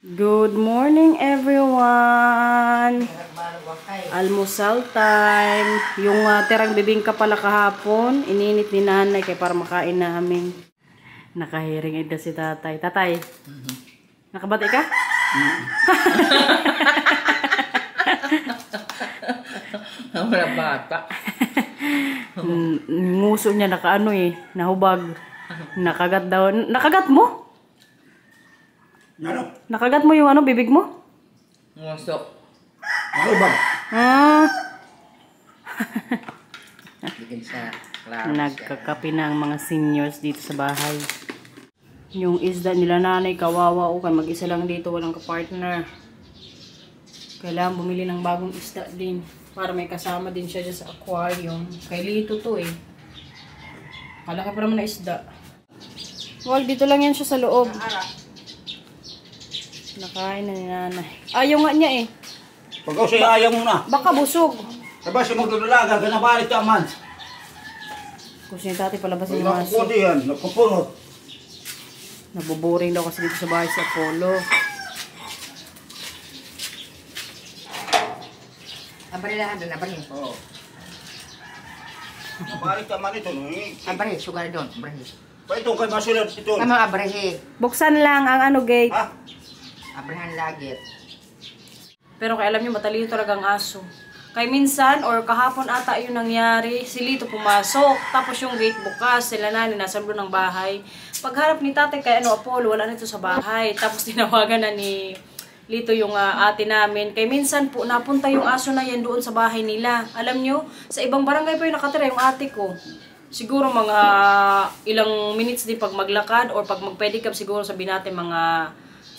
Good morning everyone! Almusal time. Yung tirang bibingka pala kahapon, ininit ni nanay kaya para makain namin. Nakahiring ito si tatay. Tatay, nakabati ka? Wala bata. Nguso niya nakaano nahubag. Nakagat daw. Nakagat mo? Ano? Nakagat mo yung bibig mo? Ngusok. Ano ba? Bikin sa klaro. Nagkakape na ang mga seniors dito sa bahay. Yung isda nila nanay, kawawa o kan mag-isa lang dito, walang kapartner. Kailangan bumili ng bagong isda din. Para may kasama din siya dyan sa aquarium. Kay Lito to Malaki pa naman na isda. Wag, dito lang yan siya sa loob. Nakain na ni nanay. Ayaw nga niya Pag ako siya ayaw mo na. Baka busog. Diba siya magdudulaga, ganabalik ka man. Kung siya dati palabasin yung maso. Nakapudi yan, napapunot. Nabuboring daw kasi dito sa bahay sa Apollo. Abarilahan doon, abari. Oo. Nabalik ka man ito. Abari, sugar doon, abari. Pa ito kay Masulat ito. Tama, abari. Buksan lang ang gate. Ha? Abrihan lagit. Pero kaya alam niyo, matalino talaga ang aso. Kaya minsan, or kahapon ata yung nangyari, si Lito pumasok, tapos yung gate bukas, sila nani nasa loob ng bahay. Pagharap ni tatay kay Apollo, wala nito sa bahay. Tapos tinawagan na ni Lito yung ate namin. Kaya minsan po, napunta yung aso na yan doon sa bahay nila. Alam nyo, sa ibang barangay pa yung nakatira yung ate ko. Siguro mga ilang minutes din pag maglakad, or pag magpedicab siguro sabihin natin mga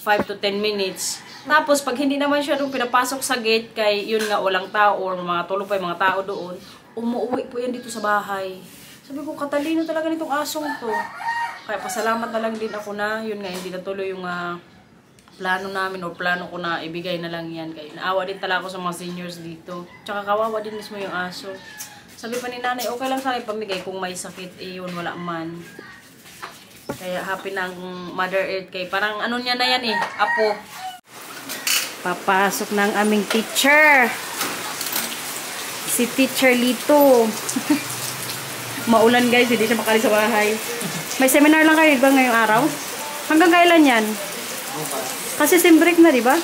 5 to 10 minutes. Tapos, pag hindi naman siya doon pinapasok sa gate, kay yun nga, walang tao, or mga tulog pa yung mga tao doon, umuwi po yan dito sa bahay. Sabi ko, katalino talaga nitong asong to. Kaya pasalamat na lang din ako na, yun nga, hindi natuloy yung plano namin, or plano ko na ibigay na lang yan. Kaya naawa din talaga ako sa mga seniors dito. Tsaka kawawa din mismo yung aso. Sabi pa ni nanay, okay lang sana ipamigay kung may sakit, yun, wala man. Kaya happy ng Mother Earth kay parang ano niya na yan apo. Papasok ng aming teacher. Si Teacher Lito. Maulan guys, hindi siya makali sa bahay. May seminar lang kayo ba ngayong araw? Hanggang kailan yan? Kasi sim break na, di ba?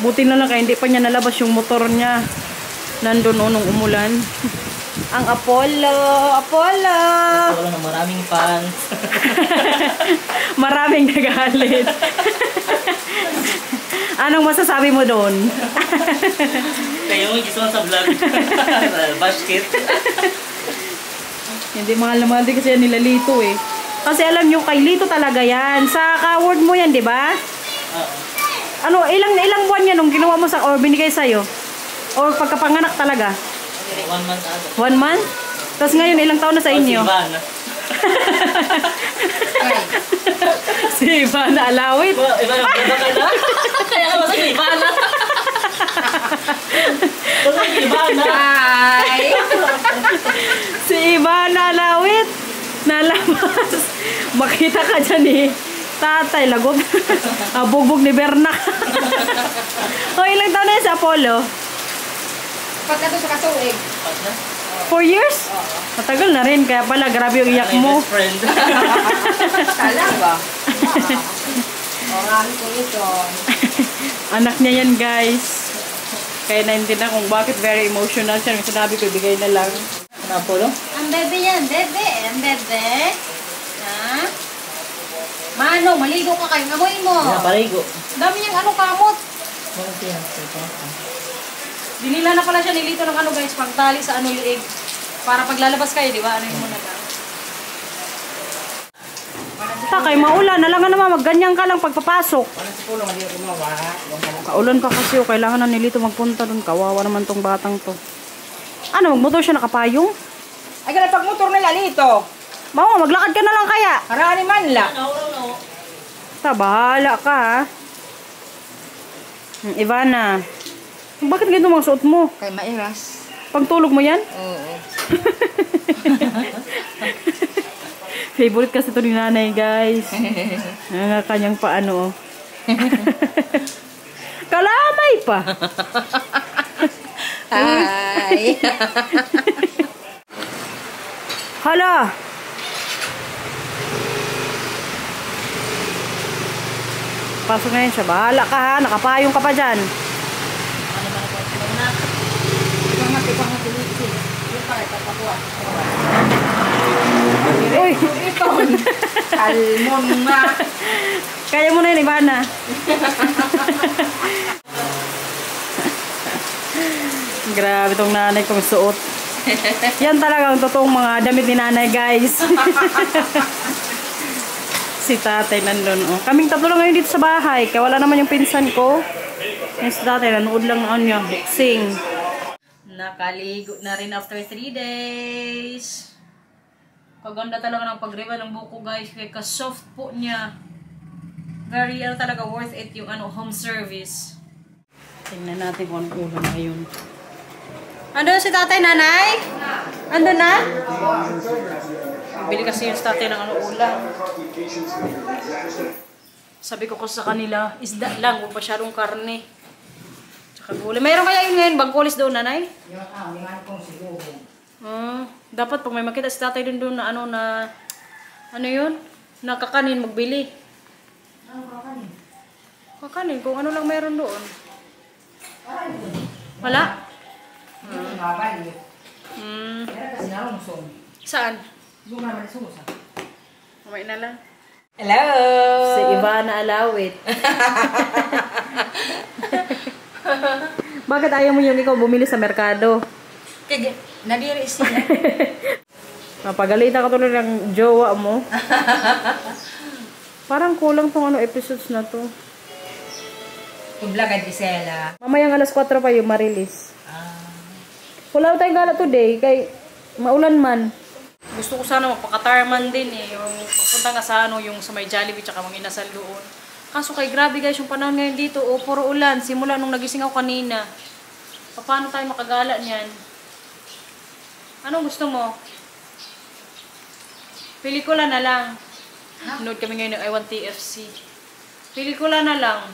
Buti na lang kaya hindi pa niya nalabas yung motor niya. Nandun nung umulan. Ang Apollo! Apollo! Apollo na maraming fans. Maraming nagalit. Anong masasabi mo doon? Kayo yung gusto sa vlog. Basket. Hindi mahal na mahal din kasi yan nila Lito Kasi alam nyo, kay Lito talaga yan. Sa ka-award mo yan, di ba? Ano, ilang buwan yan nung ginawa mo or binigay sa'yo? Or pagkapanganak talaga? 1 month ata. 1 month? Tapos ngayon, ilang taon na sa inyo? Si Ivana Alawit. Ivana, ka na? Kaya ka masakit, Ivana. Masakit, Ivana. Hi! Si Ivana Alawit. Nalabas. Makita ka dyan tatay, lagob. Bugbog ni Berna. O, ilang taon na yan sa Apollo? Pag na to sa kasuig. 4 years? Matagal na rin, kaya pala grabe yung iyak mo. Best friend. Talaga? Marami ko ito. Anak niya yan guys. Kaya naintindihan kung bakit very emotional siya. Yung sinabi ko, ibigay na lang. Ano, Apollo? Ang bebe yan, bebe. Ang bebe. Ha? Mano, maligo ka kayo. Amoy mo. Naparigo. Dami niyang kamot. Ano siya? Dinila na pala siya nilito ng guys, pagtali sa liig. Para paglalabas kayo, di ba? Ano yung muna lang. Takay, maulan. Alam nga naman, magganyan ka lang pagpapasok. Ano si Polo? Hindi ako gumawa. Kaulan pa kasi kailangan na nilito magpunta dun. Kawawa naman tong batang to. Ano, magmotor siya nakapayong? Ay, ganun pag motor nila dito. Mao, maglakad ka na lang kaya. Harani man la. Ta, bahala ka Ivana. Bakit ganito mga suot mo? Kay mairas. Pagtulog mo yan? Oo. Favorite kasi ito ni nanay, guys. Ang kanyang paano. Kalamay pa. Ay. Hala. Pasok na yun siya. Bahala ka ha. Nakapayong ka pa dyan. Uy! Salmon nga. Kaya mo na yun, Ivana. Grabe tong nanay kong suot. Yan talagang totoong mga damit ni nanay, guys. Si tatay nandun. Oh. Kaming tatlo lang ngayon dito sa bahay. Kaya wala naman yung pinsan ko. Yung si tatay, nanood lang ang niya. Boxing. Nakaligo na rin after 3 days. Kaganda talaga ng pagriba ng buko, guys. Kaya ka-soft po niya. Very, talaga worth it yung home service. Tingnan natin kung anong ulam ngayon. Andun si tatay, nanay? Andun na? Bili kasi yung tatay ng ulam. Sabi ko sa kanila, isda lang, huwag masyadong karne. Tsaka gulay. Mayroon kaya yun ngayon, bagkulis doon, nanay? Dapat pag may makita si tatay doon na ano yun? Nakakanin, magbili. Kakanin, kung ano lang mayroon doon. Wala? Saan? Mamay na lang. Hello. Si Ivana Alawit. Bakit ayaw mo yung ikaw bumili sa merkado? Kaya, nadiri siya. Napagalitan ka tuloy ng jowa mo. Parang kulang tong episodes na to. Kublaga, Gisela. Mamayang alas 4 pa yung marilis. Wala tayong gala today, kay maulan man. Gusto ko sana magpakatarman din eh. Yung papunta nga sa yung sa may Jollibee tsaka mga inasal doon. Kaso kay grabe guys, yung panahon ngayon dito, puro ulan. Simula nung nagising ako kanina. Paano tayo makagala niyan? Anong gusto mo? Pelikula na lang. Nood kami ngayon ng I Want TFC. Pelikula na lang.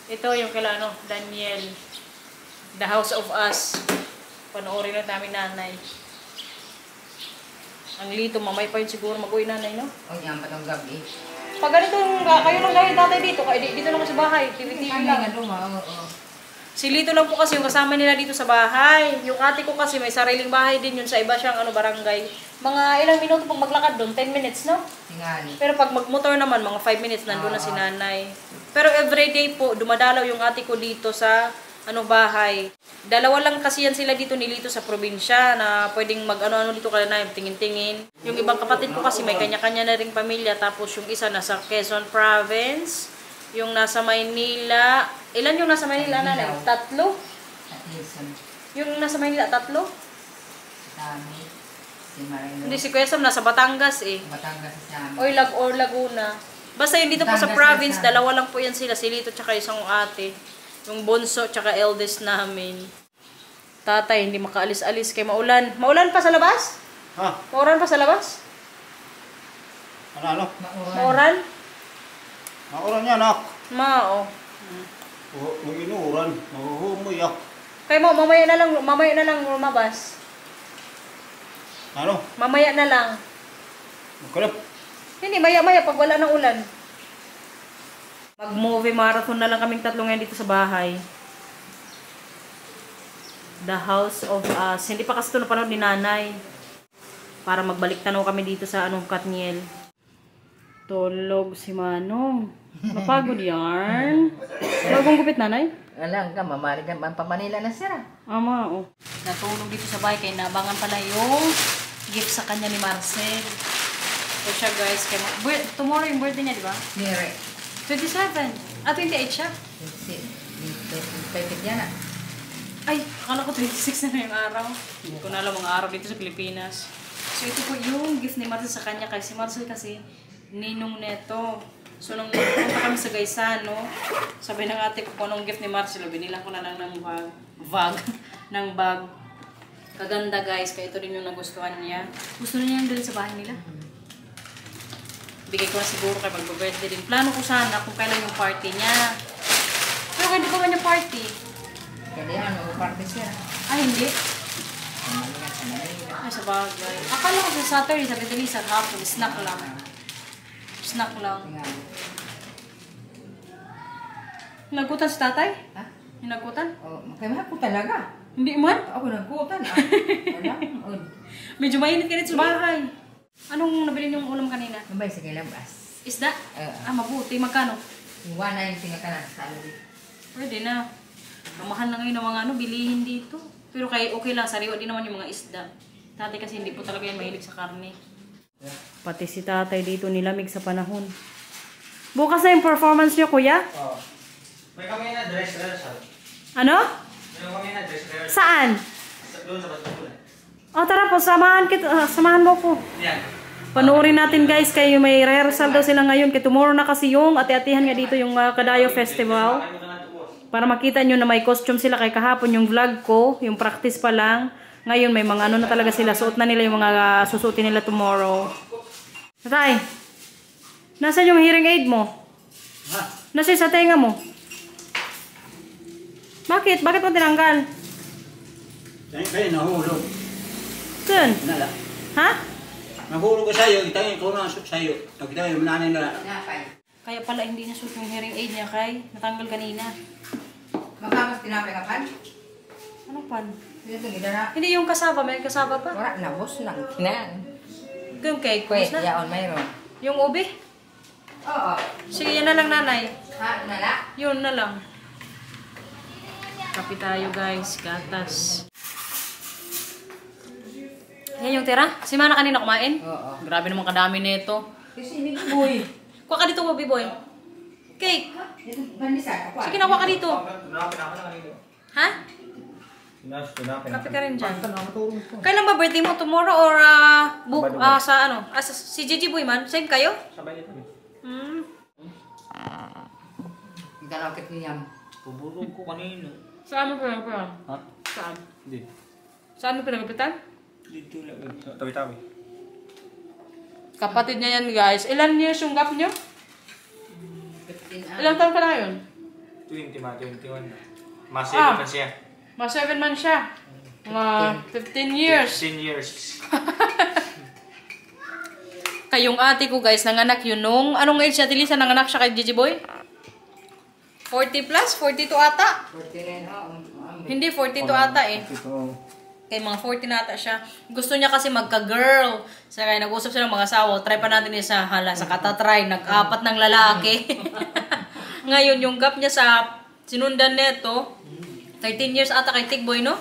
Ito yung kila Daniel. The House of Us. Panoorin lang namin nanay. Ang lito, mamay pa yun siguro mag-uwi nanay, no? O yan, batang gabi. Pag ganito, kayo lang dahil tatay dito, dito naman sa bahay, TV-TV lang. Si Lito lang po kasi yung kasama nila dito sa bahay. Yung ate ko kasi may sariling bahay din yun sa iba siyang barangay. Mga ilang minuto pag maglakad doon, 10 minutes, no? Tingali. Pero pag magmotor naman, mga 5 minutes nandun na si nanay. Pero everyday po, dumadalaw yung ate ko dito sa bahay. Dalawa lang kasi yan sila dito nilito sa probinsya na pwedeng mag-ano dito kaya na tingin-tingin. Yung ibang kapatid ko kasi may kanya-kanya na ring pamilya. Tapos yung isa nasa Quezon Province. Yung nasa Maynila. Ilan yung nasa Maynila na? 3? Yung nasa Maynila, 3? Dami. Si Marino. Hindi, si Kuya Sam nasa Batangas eh. Batangas sa Or Laguna. Basta yung dito po sa province, dalawa lang po yan sila. Si Lito tsaka isang ate. Yung bunso tsaka eldest namin. Tatay, hindi makaalis-alis kay maulan. Maulan pa sa labas? Ha? Maulan pa sa labas? Ano? Maulan? Mauran yan, ak. Mao. Huwag inuuran. Humiyak. Kay mo, mamaya na lang lumabas. Ano? Mamaya na lang. Magkalap. Hindi, maya-maya pag wala ng ulan. Mag-movie marathon na lang kaming tatlo ngayon dito sa bahay. The House of Us. Hindi pa kasi ito napanood ni nanay. Para magbalik tanaw kami dito sa Katniel. Tulog si Manong. Napagod yarn. Bagong gupit nanay? Alam ka, mamaligan pa Manila na sira. Ama, oh. Natulog dito sa bahay kaya nabangan pala yung gift sa kanya ni Marcel. So siya guys, tomorrow yung birthday niya, di ba? Nire. 27. 28 siya. Pwede yan ah. Ay, akala ko 26 na yung araw. Hindi ko na alam ang araw dito sa Pilipinas. So ito po yung gift ni Marcel sa kanya. Kasi si Marcel kasi ninong neto. So nung nagpunta kami sa Gaisano, sabi ng ate ko kung anong gift ni Marcel, binilang ko na lang ng bag. Ng bag. Kaganda guys, kaya ito din yung nagustuhan niya. Gusto niya yung dali sa bahay nila. Bigay ko na siguro kay mag-birthday din. Plano ko sana kung kailan yung party niya. Pero hindi pa man yung party. Kaya ano, party siya. Ay, hindi. Manila. Ay, sa bagay. Akala ko sa Saturday, sabi dali sa hapon, snack lang. Snack lang. Nagutan si tatay? Ha? Yung nagutan? Oh, kaya ko talaga. Hindi man. Ako nagkutan. Wala. Medyo mainit ka dito sa bahay. Anong nabili niyong ulam kanina? Mabay sa kilabas. Isda? Mabuti. Magkano? Yung 190 nga ka na sa salary. Pwede na. Ang mahal na ngayon ng mga bilihin dito. Pero kay okay lang, sariwa din naman yung mga isda. Tatay kasi hindi po talaga yan mahilig sa karne. Pati si tatay dito nilamig sa panahon. Bukas na yung performance niyo, kuya? Oo. May kami na dress rehearsal. Ano? May kami na dress rehearsal. Saan? Doon sa Baskulan. O tara po, samahan mo po. Yan. Panoorin natin guys, kayo may rehearsal daw sila ngayon. Kaya tomorrow na kasi yung ati-atihan nga dito yung Kadayo Festival. Para makita nyo na may costume sila kay kahapon yung vlog ko, yung practice pa lang. Ngayon may mga ano na talaga sila, suot na nila yung mga susuotin nila tomorrow. Tatay, nasaan yung hearing aid mo? Ha? Nasaan sa tenga mo? Bakit? Bakit mo tinanggal? Kayo nahulog. Saan? Nala. Ha? Nahulog ko sa'yo. Itangin ko na sa'yo. Nakita yung nanay nila. Tinapay. Kaya pala hindi nasuot yung hearing aid niya kay natanggal kanina. Makamas tinapay ka pan? Ano pan? Dito gidara. Hindi yung kasaba, may kasaba pa. Wala na, boss lang. Kinan. Yung cake, Wait, na. yaon, mayroon. Yung ube? Oo. Sige, yan na lang nanay. Ha, nala? Yun na lang. Kapi tayo guys, gatas. Yan yung tira. Si Mana kanina kumain? Oo. Grabe naman kadami nito. Kasi hindi boy. Kuha ka dito, Bobby Boy. Cake. Ito, bandisa ka pa. Sige, nakuha ka dito. Ha? Kapi ka rin dyan. Kailan ba birthday mo? Tomorrow or sa ano? Si Gigi Boy man? Same kayo? Sabay nito. Hmm. Galakit niya. Pubulong ko kanina. Saan mo pinagapitan? Ha? Saan? Hindi. Saan mo pinagapitan? Dito lang. Tabi-tabi. Kapatid niya yan guys. Ilan years yung gap niyo? 15 Ilang taon ka na yun? 20 ma, 21 na. Mas 7 na siya. Mga 7 man siya. Mga 15 years. 10 years. Kayong ate ko guys, nanganak yun nung... Anong age siya? Tilisa, nanganak siya kay Gigi Boy? 40 plus? 42 ata? 49, oo. Hindi, 42 ata eh. Kay mga 40 na ata siya. Gusto niya kasi magka-girl. So kaya nag-usap sila ng mga asawa. Try pa natin yun sa hala. Sa katatry. Nag-apat ng lalaki. Ngayon, yung gap niya sa sinundan neto, 13 years ata kay Tigboy, no?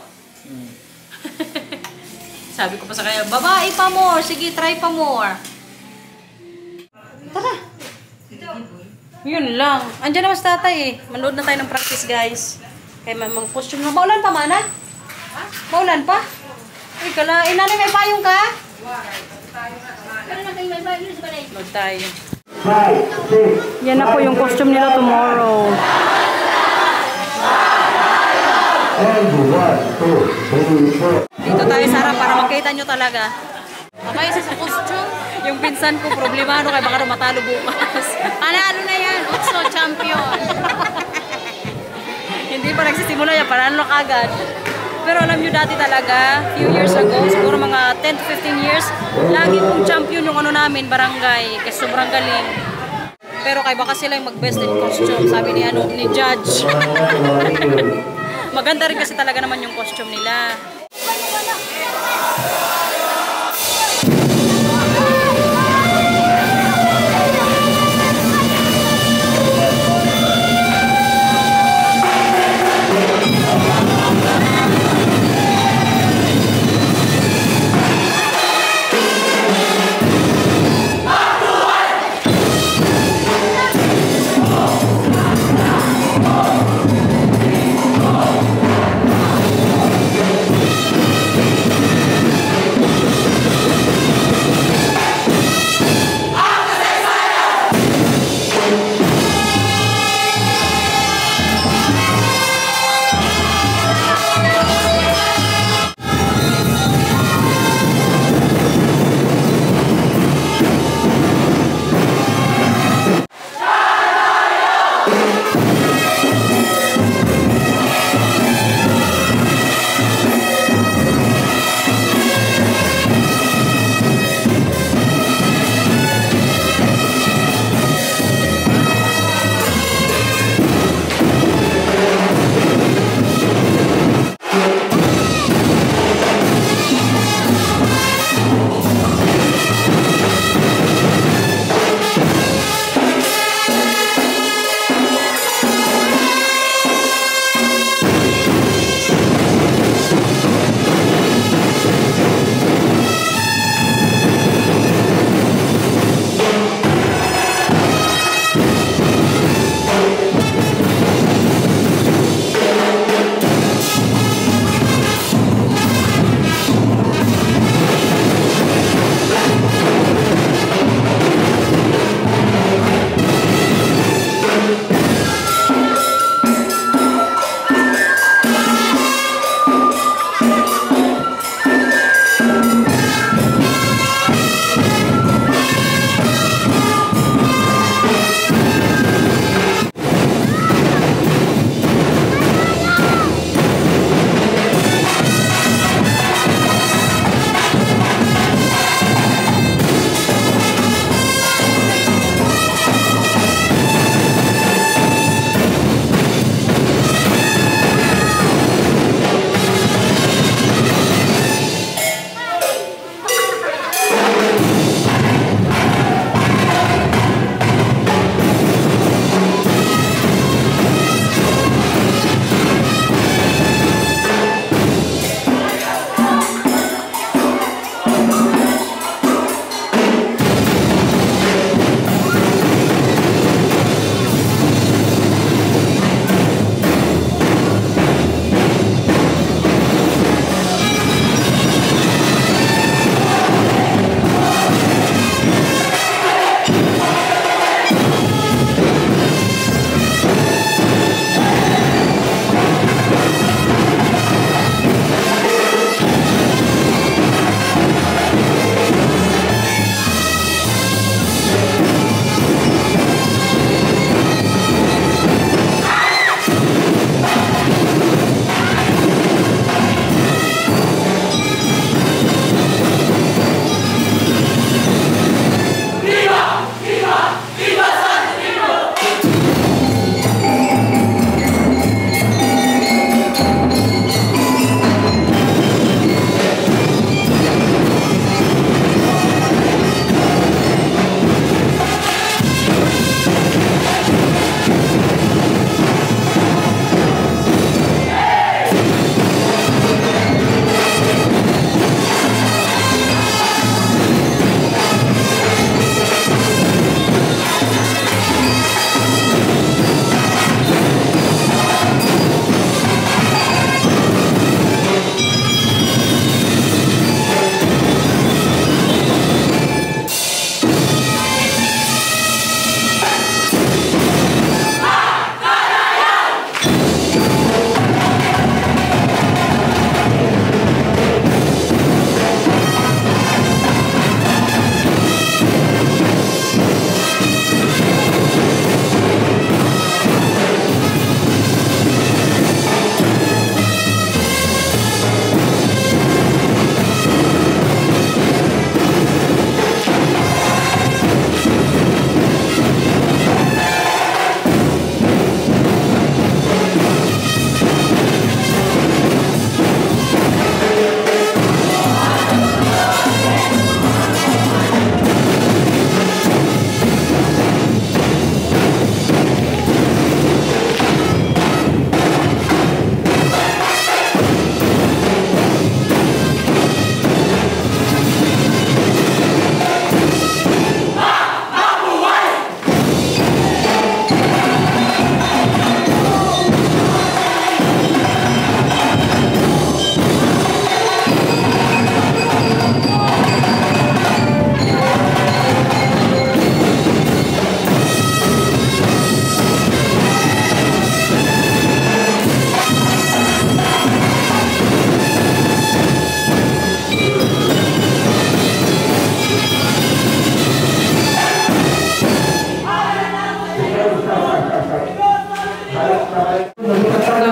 Sabi ko pa sa kanya, babae pa more. Sige, try pa more. Tara. Yun lang. Andiyan naman si tatay eh. Manood na tayo ng practice, guys. Kay mamang costume na. Maulan pa, Mana? Maulan pa? Uy, kala. Inanay, may payong ka? Manood tayo. Yan na po yung costume nila tomorrow. Dito tayo, Sarah, para makita nyo talaga. Okay, sa costume. Yung pinsan ko, problemado kay baka matalo bukas. Panalo na yan. Otso, champion. Hindi pa nagsisimula yan, panalo kagad. Pero alam nyo dati talaga, few years ago, siguro mga 10 to 15 years, lagi kong champion yung ano namin, barangay, kasi sobrang galing. Pero kay baka sila yung mag-best in costume, sabi ni Judge. Maganda rin kasi talaga naman yung costume nila.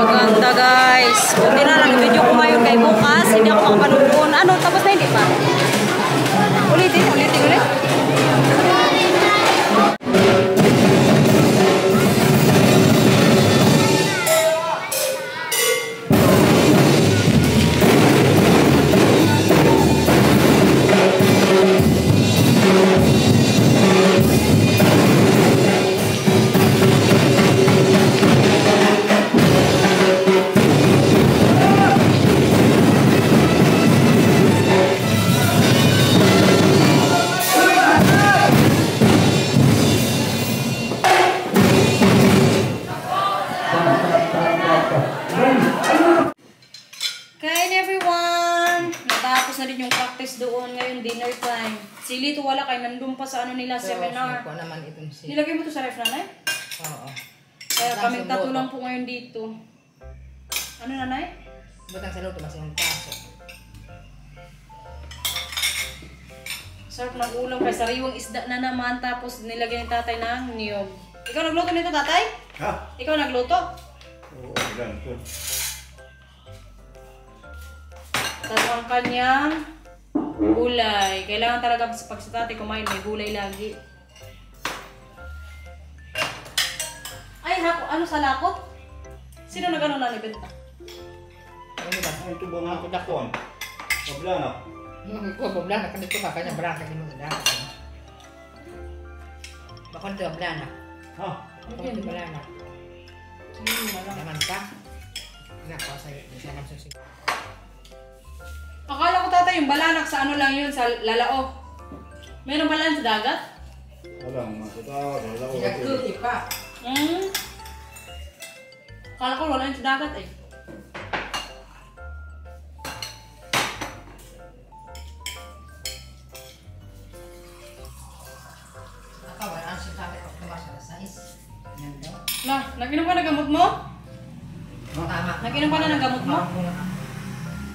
Ganda guys. Buti na lang video ko ngayon kay bukas. Hindi ako makapanood. Ano, tapos na hindi pa? Ulitin ulit. Kain everyone! Natapos na din yung practice doon ngayon, dinner time. Si Lito wala kay nandun pa sa ano nila, seminar. Ko naman itong si. Nilagay mo to sa ref, nanay? Oo. Kaya kami tatlo lang po ngayon dito. Ano, nanay? Butang sa luto kasi yung kaso. Sarap ng ulam kay sariwang isda na naman, tapos nilagay ni tatay ng niyog. Ikaw nagluto nito, tatay? Ha? Ikaw nagluto? Oo, ilan po. Tapos ang kanyang gulay. Kailangan talaga pag sa tatay kumain, may gulay lagi. Ay, ano sa lakot? Sino nag-ano na nabenta? Ano ba? Ito ba nga kadakon? Pabla na. Ko boblana kan dito ka kanya baraka di mo na. Bakon to boblana. Ha? Bakon to boblana. Naman ka. Nako sa isa man susi. Akala ko tatay yung balanak sa ano lang yun, sa lalao. Mayroong balanak sa dagat? Wala, makita. Wala ko. Nagtuti pa. Akala ko wala yun sa dagat eh. Wala ang sinabi ko kumasa sa size. Yan daw. Nag-inom ka ng gamot mo? Tama. Nag-inom ka na ng gamot mo?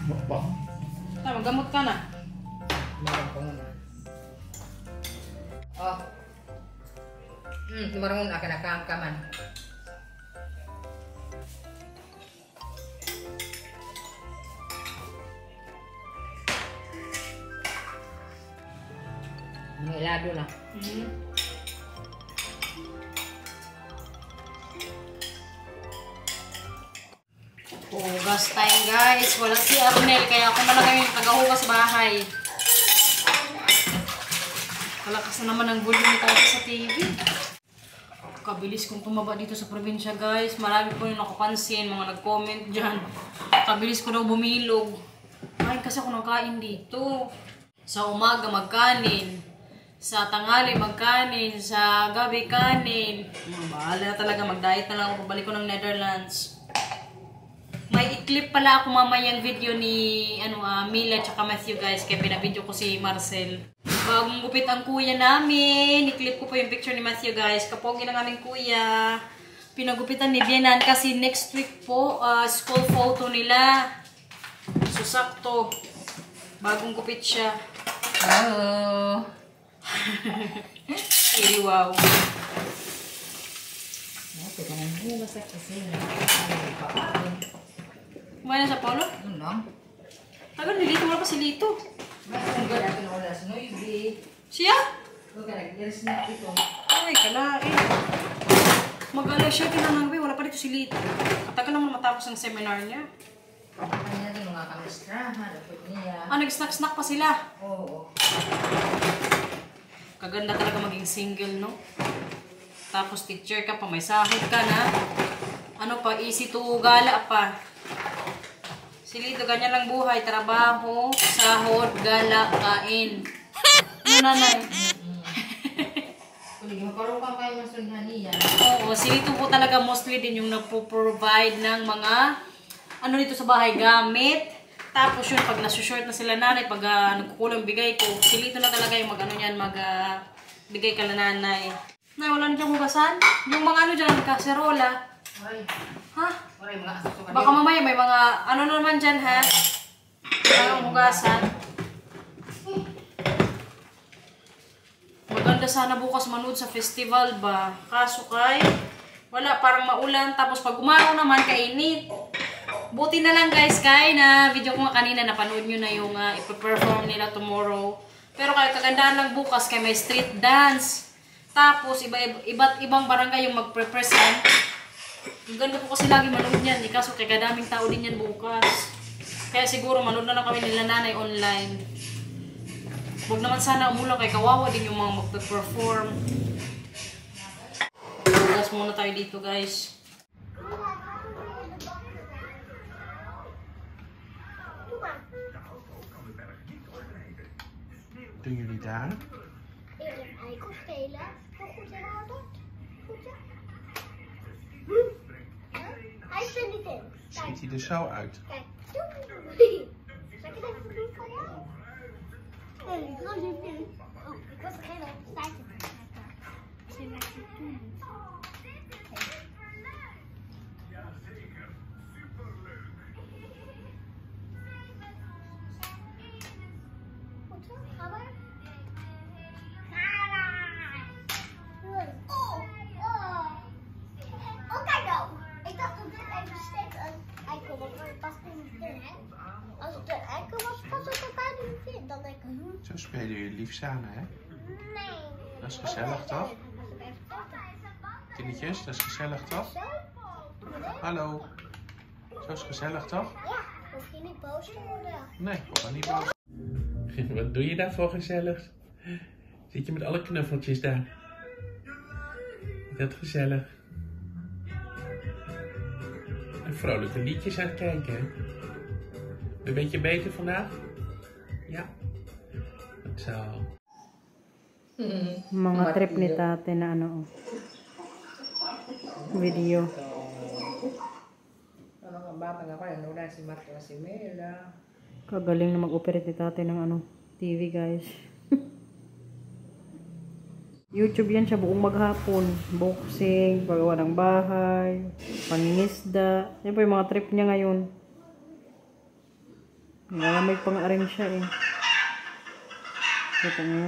Mukbang. Tama, gamot ka na. Meron ko muna. Oh. Tumarungon akan nakakaman. May lado na. Hugas time guys. Wala si Arnel, kaya ako na lang yung tagahugas sa bahay. Kalakas na naman ang volume ni tatay sa TV. Kabilis kong tumaba dito sa probinsya guys. Marami po yung nakapansin, mga nag-comment dyan. Kabilis ko daw bumilog. Ay, kasi ako nakain dito. Sa umaga magkanin. Sa tanghali magkanin. Sa gabi kanin. Bahala na talaga, mag-diet na lang ako. Pabalik ko ng Netherlands. May i-clip pala ako mamayang video ni Mila at Matthew guys. Kaya pinabidyo ko si Marcel. Bagong gupit ang kuya namin. I-clip ko po yung picture ni Matthew guys. Kapogi ng aming kuya. Pinagupitan ni Bienan kasi next week po school photo nila. So sakto. Bagong gupit siya. Oh. Really wow. Ito ka nang hugas sa kusina. Kumain na sa polo? Ano? Tagal ni Lito. Wala pa si Lito. Bakit nga natin oras no ibi? Siya? Huwag ka nag-dress na ito. Ay, kalain. Mag-alas siya kinanangbi. Wala pa dito si Lito. Katagal naman matapos ang seminar niya. Ano natin mga kamistrahan, dapat niya. Nag-snack-snack pa sila. Oo. Kaganda talaga maging single, no? Tapos teacher ka pa, may sahod ka na. Ano pa, easy to gala pa. Si Lito, ganyan lang buhay. Trabaho, sahod, gala, kain. Ano nanay? Kung magkaroon kayo masunhan niya. Oo, si Lito po talaga mostly din yung nagpo-provide ng mga ano dito sa bahay, gamit. Tapos yun, pag nasushort na sila nanay, pag nagkukulang bigay ko, si Lito na talaga yung bigay ka na nanay. Nay, wala na dyan hugasan? Yung mga ano dyan, kaserola. Oray. Ha? Oray, mga asuso ka Baka mamaya may mga ano naman dyan ha? Ang hugasan. Maganda sana bukas manood sa festival ba? Kaso kay Wala, parang maulan. Tapos pag umaraw naman, kainit. Buti na lang guys, kaya na video ko nga kanina, napanood nyo na yung ipaperform nila tomorrow. Pero kaya kagandahan lang bukas, kaya may street dance. Tapos, iba't ibang barangay yung mag-present. Ang ganda po kasi lagi manood yan. Kaso kaya kadaming tao din yan bukas. Kaya siguro manood na lang kami nila nanay online. Huwag naman sana umulang kay kawawa din yung mga mag-perform. Bukas muna tayo dito guys. Doen jullie daar? Ik heb eikel spelen. Hoe goed hebben we dat? Goed zo? Hij is er niet in. Schiet hij er zo uit? Kijk. Zal ik het even doen voor jou? Nee, ik was niet in. Oh, ik was degene op de tijd. Misschien moet je het doen. Goed zo, ga maar. Oh, kijk nou. Ik dacht dat dit even steeds een eikel was, maar het past er niet in, hè? Als het een eikel was, past het er bijna niet in. Dan denk ik, Zo spelen jullie lief samen, hè? nee. Dat is gezellig, toch? Als ik even kijken. Kindjes, dat is gezellig, toch? Zo? Doe maar dit. Hallo. Zo is gezellig, toch? Ja, hoef je niet boos te worden. Nee, ik word niet boos. Wat doe je daar voor gezellig? Zit je met alle knuffeltjes daar? Is dat gezellig? En vrolijke liedjes aan het kijken, hè? Een beetje beter vandaag? Ja. Dat zo. Mga trip ni tate na ano. Video. Ano nga bata nga ko, ano na si Marta si Mela. Kagaling na mag-operate ni tate ng ano, TV guys. YouTube yan siya buong maghapon. Boxing, paggawa ng bahay, pangingisda. Yan po yung mga trip niya ngayon. May pang-arrange siya eh. Ito nga.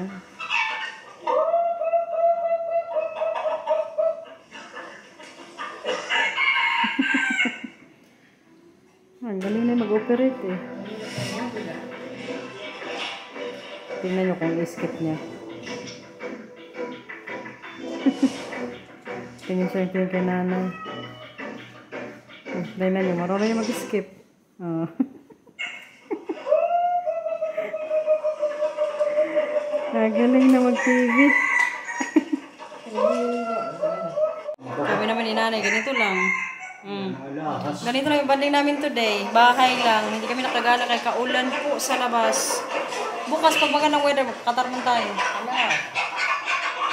Ang galing na mag-operate eh. Tingnan nyo kung i-skip niya. Tingin siya yung kay nanay. Tingnan nyo, marunong niya mag-skip. Galing na mag-TV. Sabi naman ni nanay, ganito lang. Ganito lang yung banding namin today. Bahay lang. Hindi kami nakagala kay kaulan po sa labas. Bukas pag magandang weather, katarman tayo.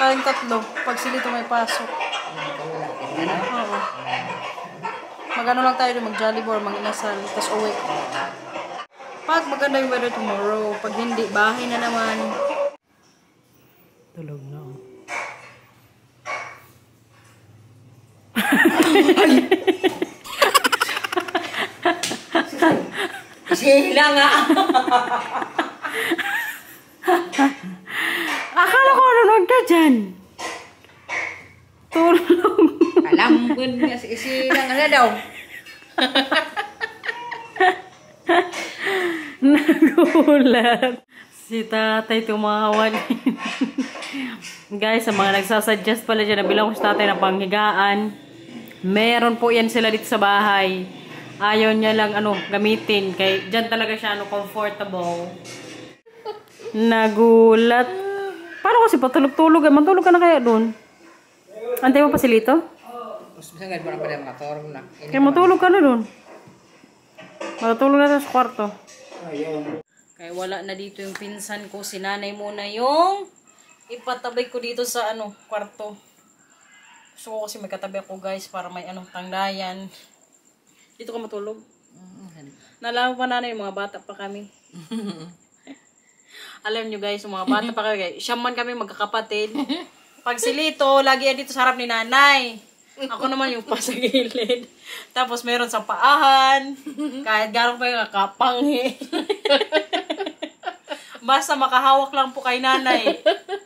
Kayong tatlo. Pag silito may pasok. Oo. Magano lang tayo doon, mag-jollibee or mag-inasal. Tapos uwi. Pag maganda yung weather tomorrow. Pag hindi, bahay na naman. Tulog na ako. Sila nga! Akala ko nanonood ka dyan. Tulog. Alam ko nga si Sila nga na daw. Nagulat. Si tatay tumawa din. Guys, sa mga nagsasuggest pala dyan, nabilang ko si tatay ng panghigaan. Meron po yan sila dito sa bahay. Ayaw niya lang gamitin. Kaya dyan talaga siya comfortable. Nagulat. Paano kasi patulog-tulog? Matulog ka na kaya doon? Antay mo pa si Lito? Mas bisa nga parang pada mga torong na. Kaya matulog ka na doon. Matulog na sa kwarto. Kaya wala na dito yung pinsan ko. Si nanay muna yung ipatabay ko dito sa kwarto. Gusto ko kasi may katabi ako guys para may tangdayan. Dito ka matulog. Nalaman pa nanay yung mga bata pa kami. Alam nyo guys, yung mga bata pa kami. Siyaman kami magkakapatid. Pag si Lito, lagi yan dito sa harap ni nanay. Ako naman yung pa sa gilid. Tapos meron sa paahan. Kahit gano'n pa yung nakapanghi. Basta makahawak lang po kay nanay.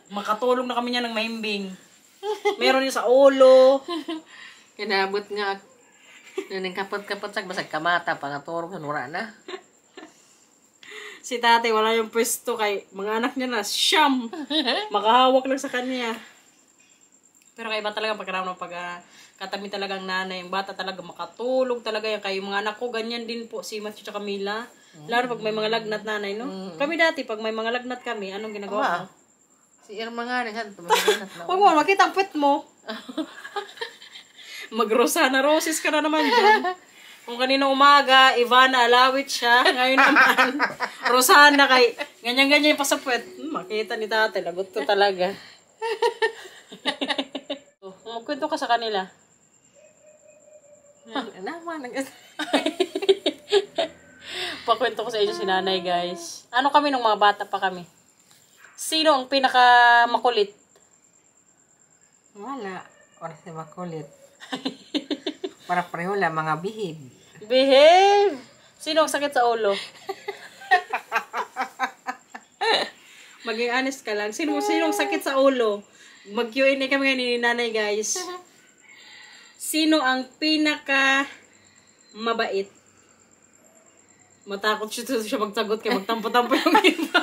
Makatulong na kami niya ng maimbing. Meron yung sa ulo. Kinabot nga. Naning kapot-kapot sa basag kamata. Pangaturong sa nura na. Si tatay wala yung pwesto kay mga anak niya na siyam. Makahawak lang sa kanya. Pero kaya iba talaga pagkaramdam pag katabi talagang nanay. Yung bata talaga makatulog talaga yan. Kaya yung mga anak ko ganyan din po si Matthew at Camila. Lalo pag may mga lagnat nanay, no? Kami dati pag may mga lagnat kami, anong ginagawa mo? Si Irma nga rin. Tumaganat na. Huwag mo, makita ang puwet mo. Mag-Rosana Roses ka na naman dyan. Kung kanina umaga, Ivana Alawit siya. Ngayon naman, Rosana kay ganyan-ganyan yung pasapwet. Makita ni tatay, lagot ko talaga. Magkwento ka sa kanila. Naman. Pakwento ko sa inyo si nanay, guys. Ano kami nung mga bata pa kami? Sino ang pinakamakulit? Wala. Oras na makulit. Para pareho lang mga bihib. Behave! Sino ang sakit sa ulo? Maging honest ka lang. Sino ang sakit sa ulo? Mag-Q&A kami ngayon ni nanay, guys. Sino ang pinaka mabait? Matakot siya magsagot kaya magtampo-tampo yung iba.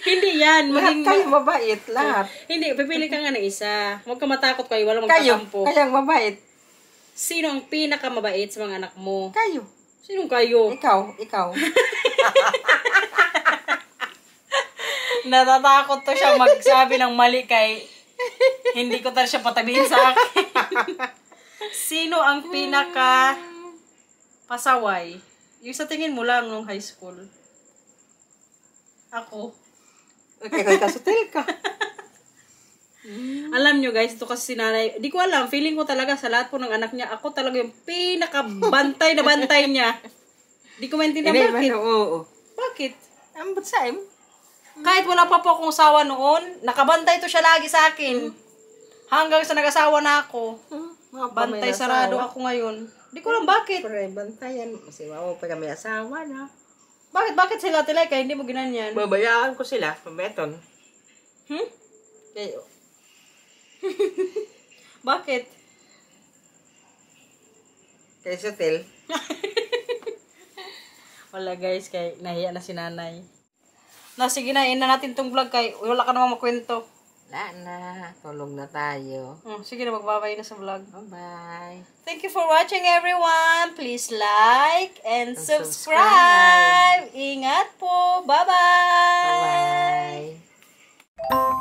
Hindi yan. Lahat kayo mabait. Lahat. Hindi, pipili ka nga ng isa. Huwag ka matakot kayo, walang Kayo. magtatampo. Kayang mabait. Sino ang pinaka mabait sa mga anak mo? Kayo. Sinong kayo? Ikaw. Natatakot to siya magsabi ng mali kay hindi ko talaga siya patabihin sa akin. Sino ang pinaka pasaway? Yung sa tingin mo lang nung high school. Ako. Okay, kaya kasutil ka. Alam nyo guys, ito kasi si nanay, di ko alam, feeling ko talaga sa lahat po ng anak niya, ako talaga yung pinakabantay na bantay niya. Di ko maintindihan bakit. Oo. Bakit? Ambot sa im. Kahit wala pa po akong asawa noon, nakabantay to siya lagi sa akin. Hanggang sa nag-asawa na ako. Bantay sarado ako ngayon. Di ko alam bakit. Pero bantayan. Kasi mamo pa kami asawa na. Bakit sila tilay kaya hindi mo ginanyan? Babayaan ko sila. Pabeton. Kayo. Bakit? Kay Sotel. Wala guys, kay nahiya na si nanay. Sige na, na natin tong vlog kay wala ka namang makwento. Wala na. Tulog na tayo. Sige na, magbabay na sa vlog. Bye-bye. Thank you for watching everyone. Please like and subscribe. Ingat po. Bye-bye. Bye-bye.